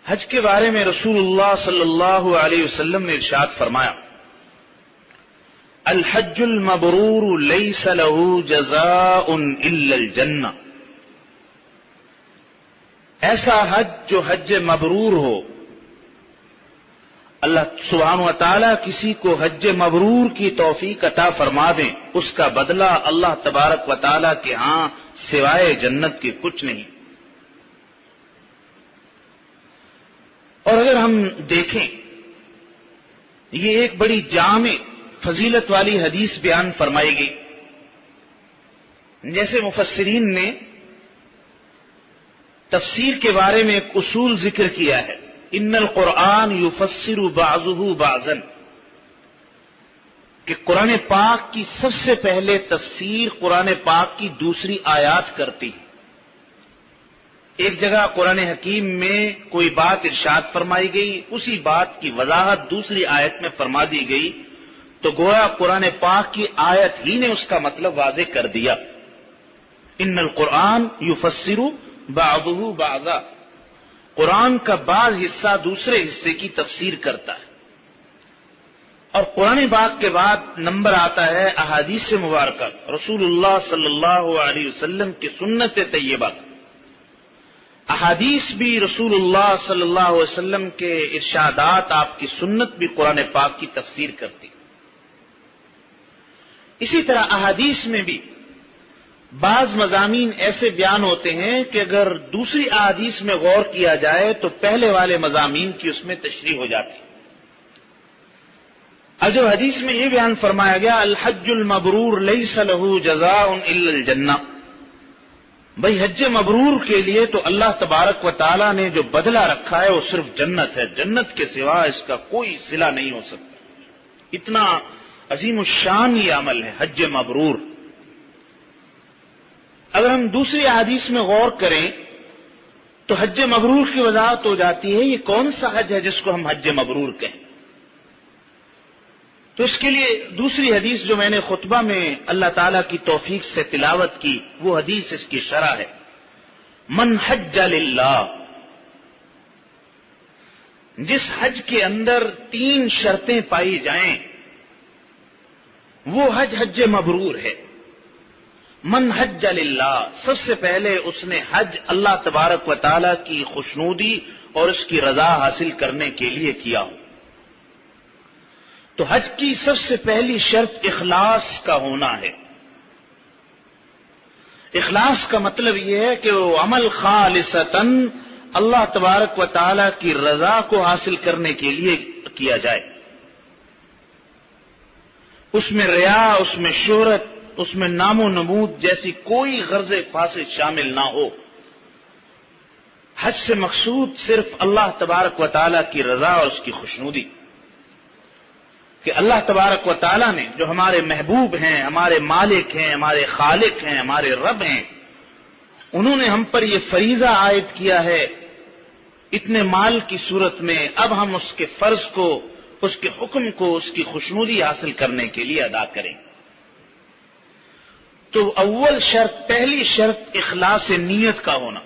حج کے بارے میں رسول اللہ صلی اللہ علیہ وسلم نے ارشاد فرمایا، الحج المبرور لیس له جزاء الا الجنہ، ایسا حج جو حج مبرور ہو، اللہ سبحانہ و تعالی کسی کو حج مبرور کی توفیق عطا فرما دیں، اس کا بدلہ اللہ تبارک و تعالی کے ہاں سوائے جنت کے کچھ نہیں۔ اور اگر ہم دیکھیں، یہ ایک بڑی جامع فضیلت والی حدیث بیان فرمائی گئی۔ جیسے مفسرین نے تفسیر کے بارے میں ایک اصول ذکر کیا ہے، ان القرآن یفسر بعضہ بعضا، کہ قرآن پاک کی سب سے پہلے تفسیر قرآن پاک کی دوسری آیات کرتی ہے۔ ایک جگہ قرآن حکیم میں کوئی بات ارشاد فرمائی گئی، اسی بات کی وضاحت دوسری آیت میں فرما دی گئی، تو گویا قرآن پاک کی آیت ہی نے اس کا مطلب واضح کر دیا۔ ان القرآن یفسر بعضہ بعضا، قرآن کا بعض حصہ دوسرے حصے کی تفسیر کرتا ہے۔ اور قرآن پاک کے بعد نمبر آتا ہے احادیث مبارکہ، رسول اللہ صلی اللہ علیہ وسلم کی سنت طیبہ۔ احادیث بھی رسول اللہ صلی اللہ علیہ وسلم کے ارشادات، آپ کی سنت بھی قرآن پاک کی تفسیر کرتی۔ اسی طرح احادیث میں بھی بعض مضامین ایسے بیان ہوتے ہیں کہ اگر دوسری احادیث میں غور کیا جائے تو پہلے والے مضامین کی اس میں تشریح ہو جاتی۔ اب جو حدیث میں یہ بیان فرمایا گیا، الحج المبرور لیس له جزاء الا الجنہ، بھئی حج مبرور کے لیے تو اللہ تبارک و تعالی نے جو بدلہ رکھا ہے وہ صرف جنت ہے، جنت کے سوا اس کا کوئی صلہ نہیں ہو سکتا۔ اتنا عظیم الشان یہ عمل ہے حج مبرور۔ اگر ہم دوسری احادیث میں غور کریں تو حج مبرور کی وضاحت ہو جاتی ہے، یہ کون سا حج ہے جس کو ہم حج مبرور کہیں۔ تو اس کے لیے دوسری حدیث جو میں نے خطبہ میں اللہ تعالی کی توفیق سے تلاوت کی، وہ حدیث اس کی شرح ہے، من حج للہ، جس حج کے اندر 3 شرطیں پائی جائیں وہ حج حج مبرور ہے۔ من حج للہ، سب سے پہلے اس نے حج اللہ تبارک و تعالی کی خوشنودی اور اس کی رضا حاصل کرنے کے لیے کیا ہو۔ تو حج کی سب سے پہلی شرط اخلاص کا ہونا ہے۔ اخلاص کا مطلب یہ ہے کہ وہ عمل خالصتاً اللہ تبارک و تعالی کی رضا کو حاصل کرنے کے لیے کیا جائے، اس میں ریا، اس میں شہرت، اس میں نام و نمود جیسی کوئی غرض فاسد شامل نہ ہو۔ حج سے مقصود صرف اللہ تبارک و تعالی کی رضا اور اس کی خوشنودی، کہ اللہ تبارک و تعالی نے جو ہمارے محبوب ہیں، ہمارے مالک ہیں، ہمارے خالق ہیں، ہمارے رب ہیں، انہوں نے ہم پر یہ فریضہ عائد کیا ہے اتنے مال کی صورت میں، اب ہم اس کے فرض کو، اس کے حکم کو، اس کی خوشنودی حاصل کرنے کے لیے ادا کریں۔ تو اول شرط، پہلی شرط اخلاص نیت کا ہونا۔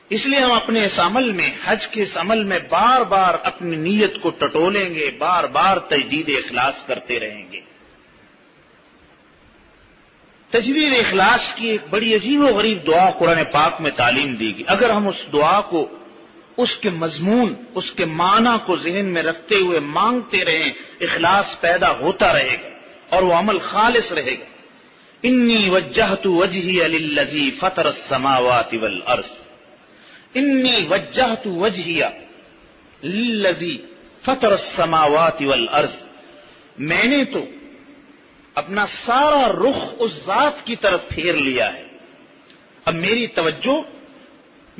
اس لیے ہم اپنے اس عمل میں، حج کے اس عمل میں بار بار اپنی نیت کو ٹٹولیں گے، بار بار تجدید اخلاص کرتے رہیں گے۔ تجدید اخلاص کی ایک بڑی عجیب و غریب دعا قرآن پاک میں تعلیم دی گئی۔ اگر ہم اس دعا کو، اس کے مضمون، اس کے معنی کو ذہن میں رکھتے ہوئے مانگتے رہیں، اخلاص پیدا ہوتا رہے گا اور وہ عمل خالص رہے گا۔ انی وجہت وجہی للذی فطر السماوات والارض، انی وجہت وجہی للذی فطر السماوات والارض، میں نے تو اپنا سارا رخ اس ذات کی طرف پھیر لیا ہے۔ اب میری توجہ،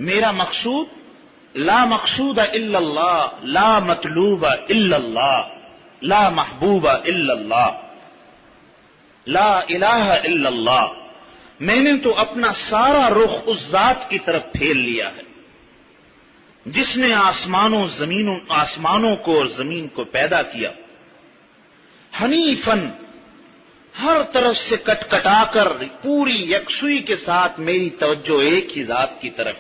میرا مقصود، لا مقصود الا اللہ، لا مطلوب الا اللہ، لا محبوب الا اللہ، لا الہ الا اللہ، میں نے تو اپنا سارا رخ اس ذات کی طرف پھیر لیا ہے جس نے آسمانوں کو اور زمین کو پیدا کیا، حنیفاً، ہر طرف سے کٹ کٹا کر پوری یکسوئی کے ساتھ میری توجہ ایک ہی ذات کی طرف،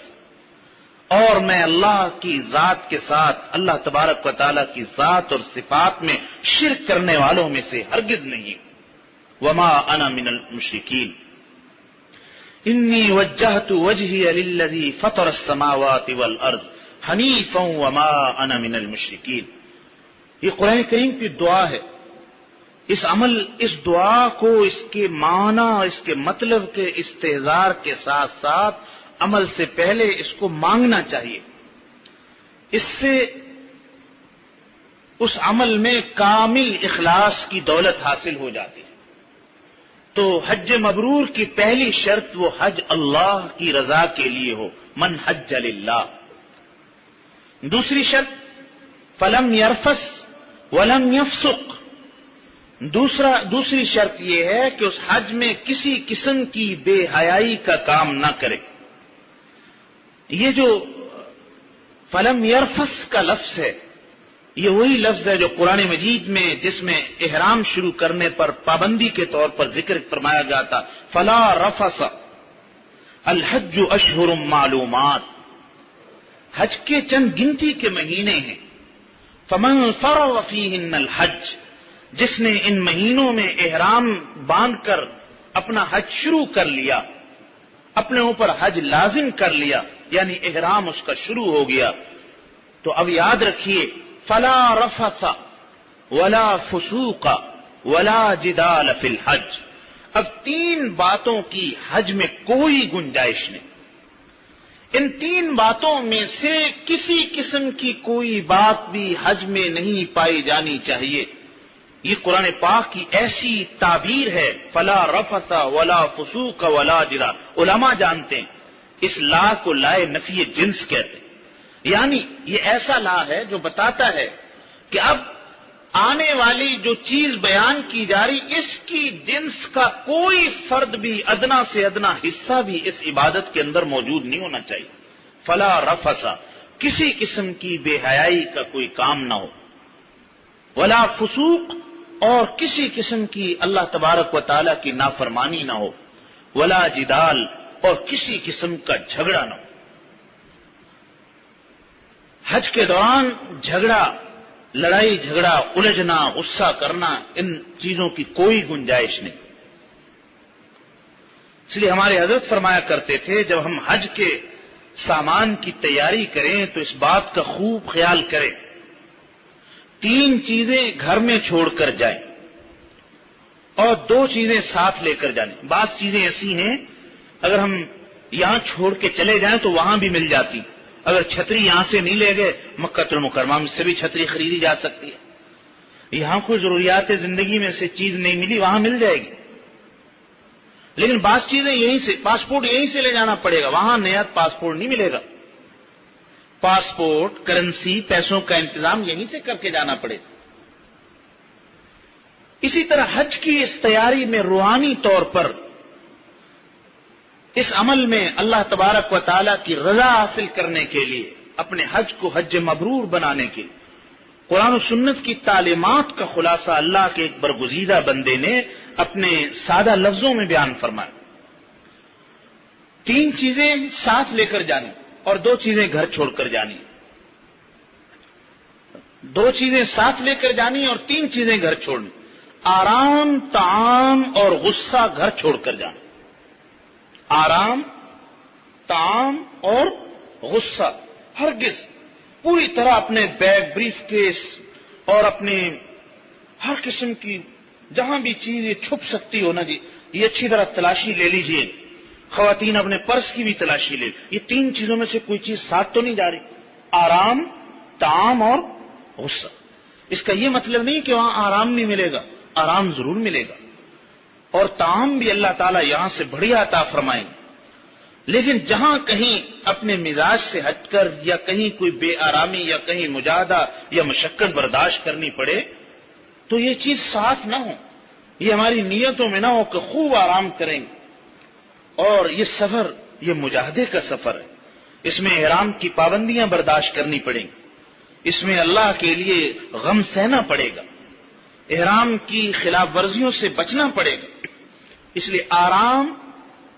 اور میں اللہ کی ذات کے ساتھ اللہ تبارک و تعالیٰ کی ذات اور صفات میں شرک کرنے والوں میں سے ہرگز نہیں. وما انا من المشرکین انی وجہت وجہی للذی فطر السماوات والارض حنیفا وما انا من المشرکین. یہ قرآن کریم کی دعا ہے. اس دعا کو اس کے معنی، اس کے مطلب کے استحضار کے ساتھ ساتھ عمل سے پہلے اس کو مانگنا چاہیے. اس سے اس عمل میں کامل اخلاص کی دولت حاصل ہو جاتی ہے. تو حج مبرور کی پہلی شرط وہ حج اللہ کی رضا کے لیے ہو، من حج للہ. دوسری شرط فلم یرفس ولم یفسق. دوسری شرط یہ ہے کہ اس حج میں کسی قسم کی بے حیائی کا کام نہ کرے. یہ جو فلم یرفس کا لفظ ہے، یہ وہی لفظ ہے جو قرآن مجید میں جس میں احرام شروع کرنے پر پابندی کے طور پر ذکر فرمایا گیا تھا، فلا رفس الحج اشہر معلومات. حج کے چند گنتی کے مہینے ہیں. فمن فرض فیہن الحج، جس نے ان مہینوں میں احرام باندھ کر اپنا حج شروع کر لیا، اپنے اوپر حج لازم کر لیا، یعنی احرام اس کا شروع ہو گیا، تو اب یاد رکھیے فلا رفث ولا فسوق ولا جدال فی الحج. اب 3 باتوں کی حج میں کوئی گنجائش نہیں. ان 3 باتوں میں سے کسی قسم کی کوئی بات بھی حج میں نہیں پائی جانی چاہیے. یہ قرآن پاک کی ایسی تعبیر ہے، فلا رفث ولا فسوق ولا جدال. علماء جانتے ہیں اس لا کو لائے نفی جنس کہتے ہیں. یعنی یہ ایسا لا ہے جو بتاتا ہے کہ اب آنے والی جو چیز بیان کی جا رہی، اس کی جنس کا کوئی فرد بھی، ادنا سے ادنا حصہ بھی اس عبادت کے اندر موجود نہیں ہونا چاہیے. فلا رفث، کسی قسم کی بے حیائی کا کوئی کام نہ ہو. ولا فسوق، اور کسی قسم کی اللہ تبارک و تعالیٰ کی نافرمانی نہ ہو. ولا جدال، اور کسی قسم کا جھگڑا نہ ہو. حج کے دوران جھگڑا، لڑائی جھگڑا، الجھنا، غصہ کرنا، ان چیزوں کی کوئی گنجائش نہیں. اس لیے ہمارے حضرت فرمایا کرتے تھے جب ہم حج کے سامان کی تیاری کریں تو اس بات کا خوب خیال کریں 3 چیزیں گھر میں چھوڑ کر جائیں اور 2 چیزیں ساتھ لے کر جائیں. بعض چیزیں ایسی ہیں اگر ہم یہاں چھوڑ کے چلے جائیں تو وہاں بھی مل جاتی. اگر چھتری یہاں سے نہیں لے گئے، مکہ المکرمہ سے بھی چھتری خریدی جا سکتی ہے. یہاں کوئی ضروریات زندگی میں سے چیز نہیں ملی، وہاں مل جائے گی. لیکن بعض چیزیں یہیں سے، پاسپورٹ یہیں سے لے جانا پڑے گا، وہاں نیا پاسپورٹ نہیں ملے گا. پاسپورٹ، کرنسی، پیسوں کا انتظام یہیں سے کر کے جانا پڑے گا. اسی طرح حج کی اس تیاری میں روحانی طور پر اس عمل میں اللہ تبارک و تعالیٰ کی رضا حاصل کرنے کے لیے، اپنے حج کو حج مبرور بنانے کے لیے قرآن و سنت کی تعلیمات کا خلاصہ اللہ کے ایک برگزیدہ بندے نے اپنے سادہ لفظوں میں بیان فرمایا. 3 چیزیں ساتھ لے کر جانی اور 2 چیزیں گھر چھوڑ کر جانی. 2 چیزیں ساتھ لے کر جانی اور 3 چیزیں گھر چھوڑنی. آرام، طعام اور غصہ گھر چھوڑ کر جانا. آرام، طعام اور غصہ. ہرگز پوری طرح اپنے بیگ، بریف کیس اور اپنے ہر قسم کی جہاں بھی چیز یہ چھپ سکتی ہو نا جی، یہ اچھی طرح تلاشی لے لیجئے. خواتین اپنے پرس کی بھی تلاشی لے. یہ 3 چیزوں میں سے کوئی چیز ساتھ تو نہیں جا رہی. آرام، طعام اور غصہ. اس کا یہ مطلب نہیں کہ وہاں آرام نہیں ملے گا، آرام ضرور ملے گا اور طعام بھی اللہ تعالیٰ یہاں سے بڑھیا عطا فرمائیں گے. لیکن جہاں کہیں اپنے مزاج سے ہٹ کر یا کہیں کوئی بے آرامی یا کہیں مجاہدہ یا مشقت برداشت کرنی پڑے تو یہ چیز ساتھ نہ ہو، یہ ہماری نیتوں میں نہ ہو کہ خوب آرام کریں گے. اور یہ سفر یہ مجاہدے کا سفر ہے. اس میں احرام کی پابندیاں برداشت کرنی پڑیں گی، اس میں اللہ کے لیے غم سہنا پڑے گا، احرام کی خلاف ورزیوں سے بچنا پڑے گا. اس لیے آرام،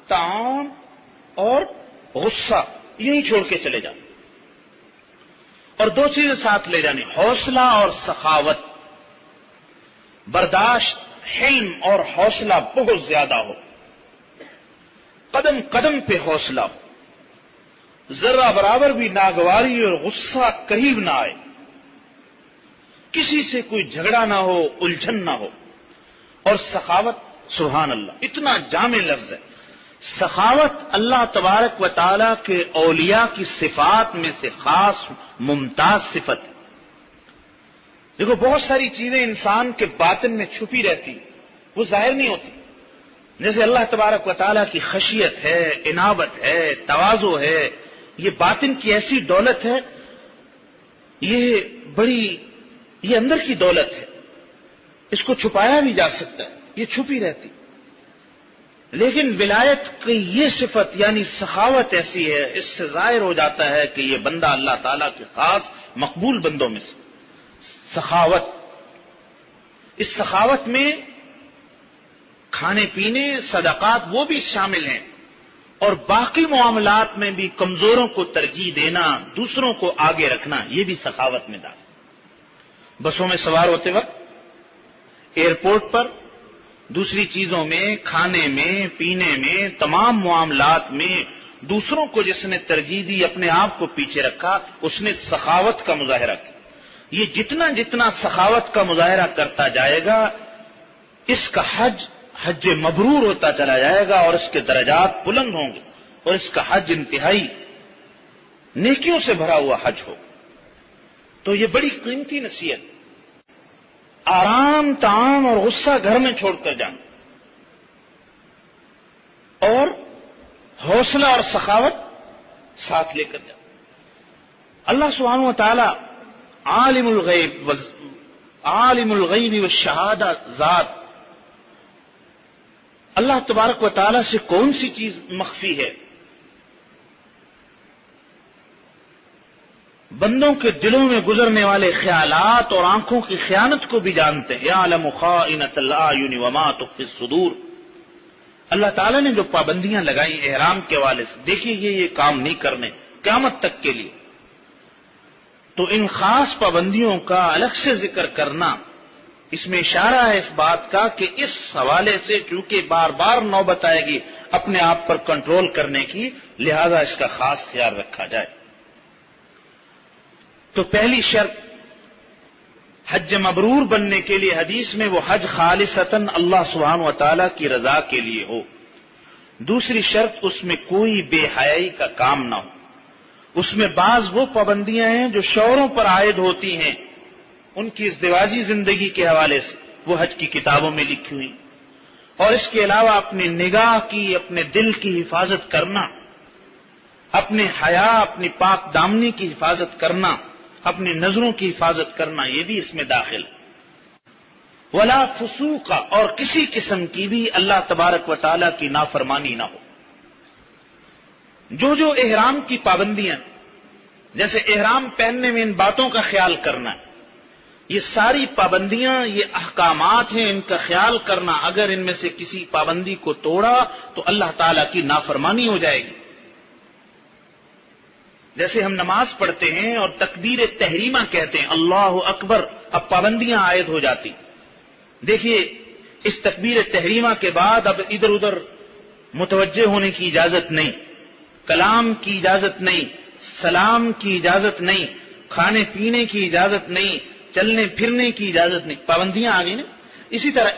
طعام اور غصہ یہی چھوڑ کے چلے جاؤ. اور دو چیزیں ساتھ لے جانی، حوصلہ اور سخاوت، برداشت، حلم اور حوصلہ بہت زیادہ ہو، قدم قدم پہ حوصلہ ہو، ذرہ برابر بھی ناگواری اور غصہ قریب نہ آئے، کسی سے کوئی جھگڑا نہ ہو، الجھن نہ ہو، اور سخاوت، سبحان اللہ اتنا جامع لفظ ہے۔ سخاوت اللہ تبارک و تعالی کے اولیاء کی صفات میں سے خاص ممتاز صفت ہے۔ دیکھو بہت ساری چیزیں انسان کے باطن میں چھپی رہتی، وہ ظاہر نہیں ہوتی، جیسے اللہ تبارک و تعالی کی خشیت ہے، انابت ہے، تواضع ہے، یہ باطن کی ایسی دولت ہے، یہ اندر کی دولت ہے، اس کو چھپایا بھی جا سکتا ہے، یہ چھپی رہتی، لیکن ولایت کی یہ صفت یعنی سخاوت ایسی ہے، اس سے ظاہر ہو جاتا ہے کہ یہ بندہ اللہ تعالیٰ کے خاص مقبول بندوں میں سے۔ سخاوت، اس سخاوت میں کھانے پینے، صدقات وہ بھی شامل ہیں، اور باقی معاملات میں بھی کمزوروں کو ترجیح دینا، دوسروں کو آگے رکھنا، یہ بھی سخاوت میں داخل۔ بسوں میں سوار ہوتے وقت، ایئرپورٹ پر، دوسری چیزوں میں، کھانے میں، پینے میں، تمام معاملات میں دوسروں کو جس نے ترجیح دی، اپنے آپ کو پیچھے رکھا، اس نے سخاوت کا مظاہرہ کیا۔ یہ جتنا جتنا سخاوت کا مظاہرہ کرتا جائے گا، اس کا حج مبرور ہوتا چلا جائے گا، اور اس کے درجات بلند ہوں گے، اور اس کا حج انتہائی نیکیوں سے بھرا ہوا حج ہو۔ تو یہ بڑی قیمتی نصیحت، آرام، طعام اور غصہ گھر میں چھوڑ کر جانا، اور حوصلہ اور سخاوت ساتھ لے کر جانا۔ اللہ سبحانہ و تعالی عالم الغیب والشہادہ ذات، اللہ تبارک و تعالی سے کون سی چیز مخفی ہے؟ بندوں کے دلوں میں گزرنے والے خیالات اور آنکھوں کی خیانت کو بھی جانتے ہیں۔ یعلم خائنۃ الاعین وما تخفی الصدور۔ اللہ تعالیٰ نے جو پابندیاں لگائی احرام کے حوالے سے، دیکھیے یہ کام نہیں کرنے قیامت تک کے لیے، تو ان خاص پابندیوں کا الگ سے ذکر کرنا، اس میں اشارہ ہے اس بات کا کہ اس حوالے سے چونکہ بار بار نوبت آئے گی اپنے آپ پر کنٹرول کرنے کی، لہذا اس کا خاص خیال رکھا جائے۔ تو پہلی شرط حج مبرور بننے کے لیے حدیث میں وہ حج خالصتاً اللہ سبحانہ و تعالیٰ کی رضا کے لیے ہو۔ دوسری شرط اس میں کوئی بے حیائی کا کام نہ ہو۔ اس میں بعض وہ پابندیاں ہیں جو شوہروں پر عائد ہوتی ہیں، ان کی ازدواجی زندگی کے حوالے سے، وہ حج کی کتابوں میں لکھی ہوئی، اور اس کے علاوہ اپنی نگاہ کی، اپنے دل کی حفاظت کرنا، اپنے حیا، اپنی پاک دامنی کی حفاظت کرنا، اپنی نظروں کی حفاظت کرنا، یہ بھی اس میں داخل۔ ولا فسوق، اور کسی قسم کی بھی اللہ تبارک و تعالیٰ کی نافرمانی نہ ہو۔ جو احرام کی پابندیاں، جیسے احرام پہننے میں ان باتوں کا خیال کرنا، یہ ساری پابندیاں، یہ احکامات ہیں، ان کا خیال کرنا، اگر ان میں سے کسی پابندی کو توڑا تو اللہ تعالیٰ کی نافرمانی ہو جائے گی۔ جیسے ہم نماز پڑھتے ہیں اور تکبیر تحریمہ کہتے ہیں، اللہ اکبر، اب پابندیاں عائد ہو جاتی۔ دیکھیے اس تکبیر تحریمہ کے بعد اب ادھر ادھر متوجہ ہونے کی اجازت نہیں، کلام کی اجازت نہیں، سلام کی اجازت نہیں، کھانے پینے کی اجازت نہیں، چلنے پھرنے کی اجازت نہیں، پابندیاں آ گئی نا۔ اسی طرح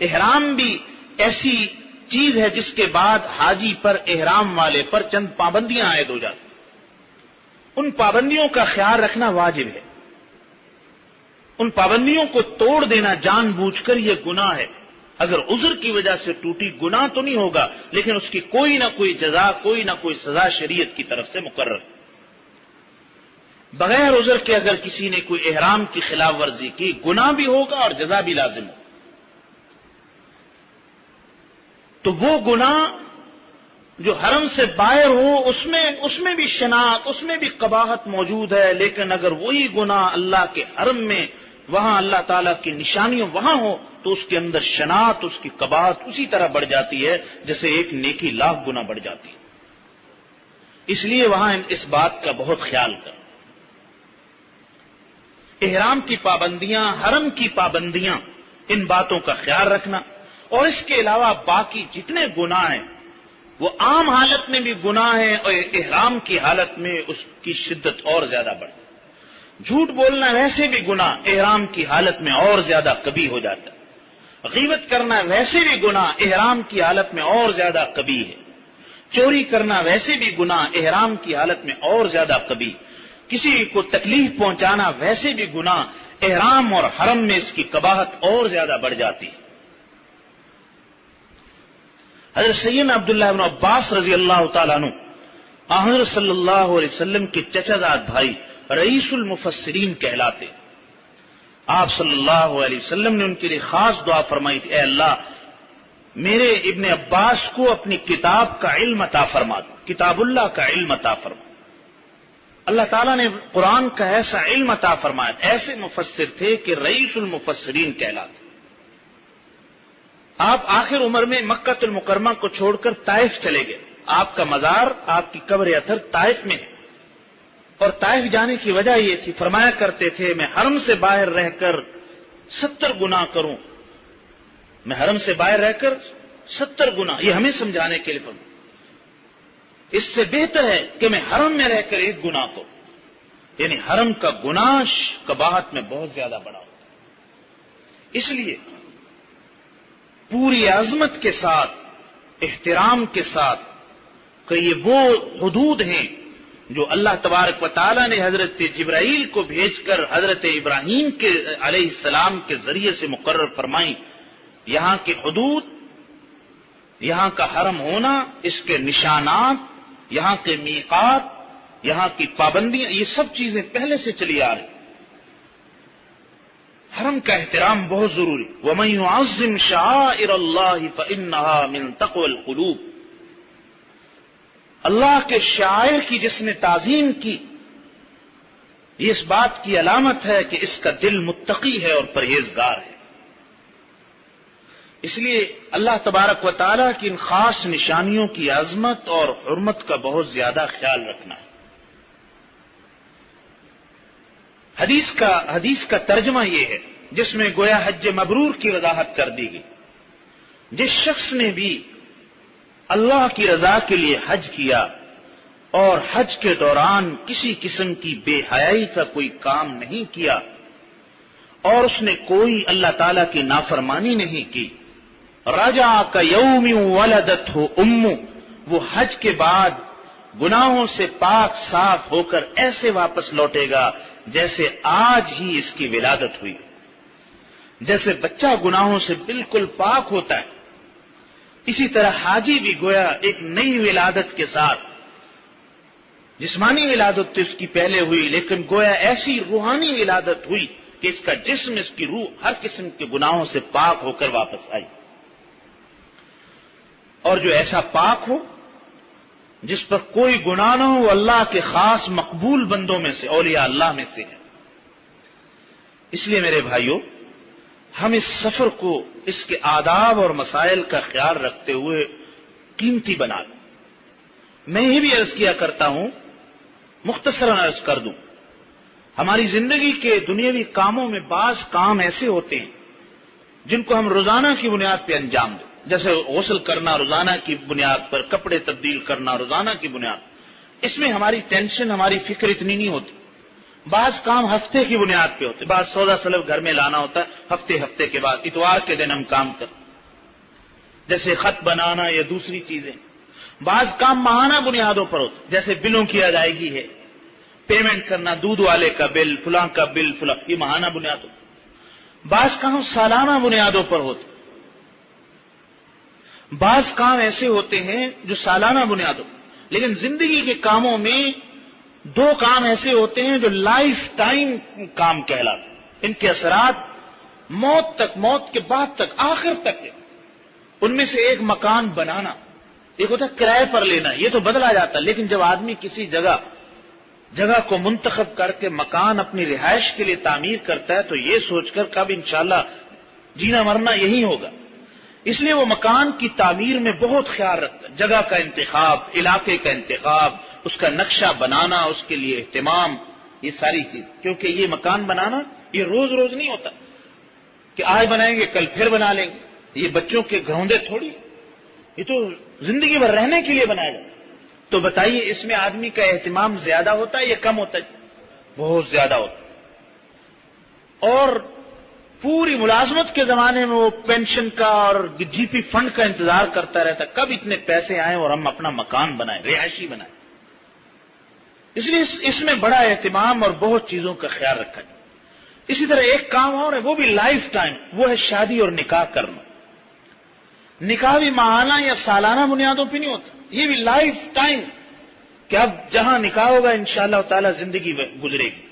احرام بھی ایسی چیز ہے جس کے بعد حاجی پر، احرام والے پر چند پابندیاں عائد ہو جاتی، ان پابندیوں کا خیال رکھنا واجب ہے۔ ان پابندیوں کو توڑ دینا جان بوجھ کر یہ گناہ ہے۔ اگر عذر کی وجہ سے ٹوٹی، گناہ تو نہیں ہوگا، لیکن اس کی کوئی نہ کوئی جزا، کوئی نہ کوئی سزا شریعت کی طرف سے مقرر۔ بغیر عذر کے اگر کسی نے کوئی احرام کی خلاف ورزی کی، گناہ بھی ہوگا اور جزا بھی لازم ہوگا۔ تو وہ گناہ جو حرم سے باہر ہو، اس میں بھی شناعت، اس میں بھی قباحت موجود ہے، لیکن اگر وہی گناہ اللہ کے حرم میں، وہاں اللہ تعالیٰ کی نشانیوں وہاں ہو، تو اس کے اندر شناعت، اس کی قباحت اسی طرح بڑھ جاتی ہے جیسے ایک نیکی لاکھ گنا بڑھ جاتی ہے۔ اس لیے وہاں اس بات کا بہت خیال کر۔ احرام کی پابندیاں، حرم کی پابندیاں، ان باتوں کا خیال رکھنا، اور اس کے علاوہ باقی جتنے گناہ ہیں وہ عام حالت میں بھی گناہ ہیں اور احرام کی حالت میں اس کی شدت اور زیادہ بڑھ جاتی ہے۔ جھوٹ بولنا ویسے بھی گناہ احرام کی حالت میں اور زیادہ کبھی ہو جاتا ہے۔ غیبت کرنا ویسے بھی گناہ احرام کی حالت میں اور زیادہ کبھی ہے۔ چوری کرنا ویسے بھی گناہ احرام کی حالت میں اور زیادہ کبھی۔ کسی کو تکلیف پہنچانا ویسے بھی گناہ احرام اور حرم میں اس کی قباحت اور زیادہ بڑھ جاتی ہے۔ حضرت سیدنا عبداللہ بن عباس رضی اللہ تعالیٰ عنہ حضرت صلی اللہ علیہ وسلم کے چچا زاد بھائی رئیس المفسرین کہلاتے، آپ صلی اللہ علیہ وسلم نے ان کے لیے خاص دعا فرمائی تھی، اے اللہ میرے ابن عباس کو اپنی کتاب کا علم عطا فرما دو، کتاب اللہ کا علم عطا فرما۔ اللہ تعالیٰ نے قرآن کا ایسا علم عطا فرمایا، ایسے مفسر تھے کہ رئیس المفسرین کہلاتے۔ آپ آخر عمر میں مکہ المکرمہ کو چھوڑ کر طائف چلے گئے، آپ کا مزار، آپ کی قبر اطہر طائف میں ہے، اور طائف جانے کی وجہ یہ تھی، فرمایا کرتے تھے میں حرم سے باہر رہ کر 70 گناہ کروں، میں حرم سے باہر رہ کر 70 گناہ، یہ ہمیں سمجھانے کے لیے فرمایا، اس سے بہتر ہے کہ میں حرم میں رہ کر ایک گناہ کو، یعنی حرم کا گناہ قباحت میں بہت زیادہ بڑا ہوتا ہے۔ اس لیے پوری عظمت کے ساتھ، احترام کے ساتھ کہ یہ وہ حدود ہیں جو اللہ تبارک و تعالیٰ نے حضرت جبرائیل کو بھیج کر حضرت ابراہیم کے علیہ السلام کے ذریعے سے مقرر فرمائی، یہاں کی حدود، یہاں کا حرم ہونا، اس کے نشانات، یہاں کے میقات، یہاں کی پابندیاں، یہ سب چیزیں پہلے سے چلی آ رہی۔ حرم کا احترام بہت ضروری۔ وَمَن يُعَظِّمْ شَعَائِرَ اللَّهِ فَإِنَّهَا مِن تَقْوَى الْقُلُوبِ، اللہ کے شاعر کی جس نے تعظیم کی، یہ اس بات کی علامت ہے کہ اس کا دل متقی ہے اور پرہیزگار ہے۔ اس لیے اللہ تبارک و تعالیٰ کی ان خاص نشانیوں کی عظمت اور حرمت کا بہت زیادہ خیال رکھنا ہے۔ حدیث کا ترجمہ یہ ہے جس میں گویا حج مبرور کی وضاحت کر دی گئی۔ جس شخص نے بھی اللہ کی رضا کے لیے حج کیا اور حج کے دوران کسی قسم کی بے حیائی کا کوئی کام نہیں کیا اور اس نے کوئی اللہ تعالی کی نافرمانی نہیں کی، رجع کیوم ولدتہ امہ، وہ حج کے بعد گناہوں سے پاک صاف ہو کر ایسے واپس لوٹے گا جیسے آج ہی اس کی ولادت ہوئی۔ جیسے بچہ گناہوں سے بالکل پاک ہوتا ہے، اسی طرح حاجی بھی گویا ایک نئی ولادت کے ساتھ، جسمانی ولادت تو اس کی پہلے ہوئی لیکن گویا ایسی روحانی ولادت ہوئی کہ اس کا جسم، اس کی روح ہر قسم کے گناہوں سے پاک ہو کر واپس آئی۔ اور جو ایسا پاک ہو جس پر کوئی گناہ نہ ہو، وہ اللہ کے خاص مقبول بندوں میں سے، اولیاء اللہ میں سے ہے۔ اس لیے میرے بھائیوں، ہم اس سفر کو اس کے آداب اور مسائل کا خیال رکھتے ہوئے قیمتی بنا لیں۔ میں یہ بھی عرض کیا کرتا ہوں، مختصراً عرض کر دوں، ہماری زندگی کے دنیاوی کاموں میں بعض کام ایسے ہوتے ہیں جن کو ہم روزانہ کی بنیاد پہ انجام دیں، جیسے غسل کرنا روزانہ کی بنیاد پر، کپڑے تبدیل کرنا روزانہ کی بنیاد، اس میں ہماری ٹینشن، ہماری فکر اتنی نہیں ہوتی۔ بعض کام ہفتے کی بنیاد پہ ہوتے، بعض سودا سلف گھر میں لانا ہوتا ہے ہفتے کے بعد، اتوار کے دن ہم کام کرتے، جیسے خط بنانا یا دوسری چیزیں۔ بعض کام ماہانہ بنیادوں پر ہوتے، جیسے بلوں کی ادائیگی ہے، پیمنٹ کرنا، دودھ والے کا بل، فلاں کا بل، فلاں، یہ ماہانہ بنیادوں۔ بعض کام سالانہ بنیادوں پر ہوتے، بعض کام ایسے ہوتے ہیں جو سالانہ بنیادوں، لیکن زندگی کے کاموں میں دو کام ایسے ہوتے ہیں جو لائف ٹائم کام کہلاتے ہیں، ان کے اثرات موت تک، موت کے بعد تک، آخر تک ہے۔ ان میں سے ایک مکان بنانا، ایک ہوتا ہے کرائے پر لینا، یہ تو بدلا جاتا ہے، لیکن جب آدمی کسی جگہ کو منتخب کر کے مکان اپنی رہائش کے لیے تعمیر کرتا ہے تو یہ سوچ کر کب انشاءاللہ جینا مرنا یہی ہوگا، اس لیے وہ مکان کی تعمیر میں بہت خیال رکھتا ہے، جگہ کا انتخاب، علاقے کا انتخاب، اس کا نقشہ بنانا، اس کے لیے اہتمام، یہ ساری چیز، کیونکہ یہ مکان بنانا یہ روز روز نہیں ہوتا کہ آج بنائیں گے کل پھر بنا لیں گے، یہ بچوں کے گھروندے تھوڑی، یہ تو زندگی بھر رہنے کے لیے بنایا جائے۔ تو بتائیے اس میں آدمی کا اہتمام زیادہ ہوتا ہے یا کم ہوتا ہے؟ بہت زیادہ ہوتا ہے۔ اور پوری ملازمت کے زمانے میں وہ پینشن کا اور جی پی فنڈ کا انتظار کرتا رہتا کب اتنے پیسے آئیں اور ہم اپنا مکان بنائیں، رہائشی بنائیں۔ اس لیے اس میں بڑا اہتمام اور بہت چیزوں کا خیال رکھا جائے۔ اسی طرح ایک کام اور ہے، وہ بھی لائف ٹائم، وہ ہے شادی اور نکاح کرنا۔ نکاح بھی ماہانہ یا سالانہ بنیادوں پہ نہیں ہوتا، یہ بھی لائف ٹائم کہ اب جہاں نکاح ہوگا انشاءاللہ تعالی زندگی گزرے گی۔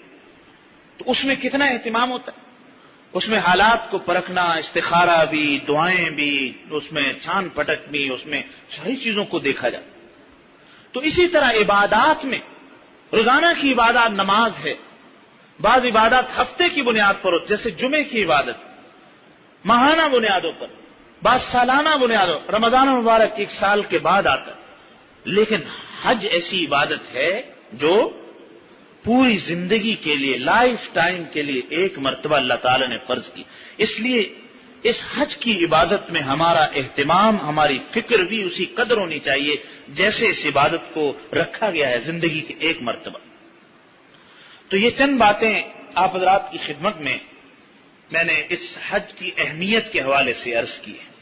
تو اس میں کتنا اہتمام ہوتا ہے، اس میں حالات کو پرکھنا، استخارہ بھی، دعائیں بھی، اس میں چھان پٹک بھی، اس میں ساری چیزوں کو دیکھا جاتا۔ تو اسی طرح عبادات میں روزانہ کی عبادات نماز ہے، بعض عبادات ہفتے کی بنیاد پر ہوتی، جیسے جمعے کی عبادت ماہانہ بنیادوں پر، بعض سالانہ بنیادوں، رمضان مبارک ایک سال کے بعد آتا ہے۔ لیکن حج ایسی عبادت ہے جو پوری زندگی کے لیے، لائف ٹائم کے لیے ایک مرتبہ اللہ تعالی نے فرض کی۔ اس لیے اس حج کی عبادت میں ہمارا اہتمام، ہماری فکر بھی اسی قدر ہونی چاہیے جیسے اس عبادت کو رکھا گیا ہے زندگی کے ایک مرتبہ۔ تو یہ چند باتیں آپ حضرات کی خدمت میں نے اس حج کی اہمیت کے حوالے سے عرض کی ہے۔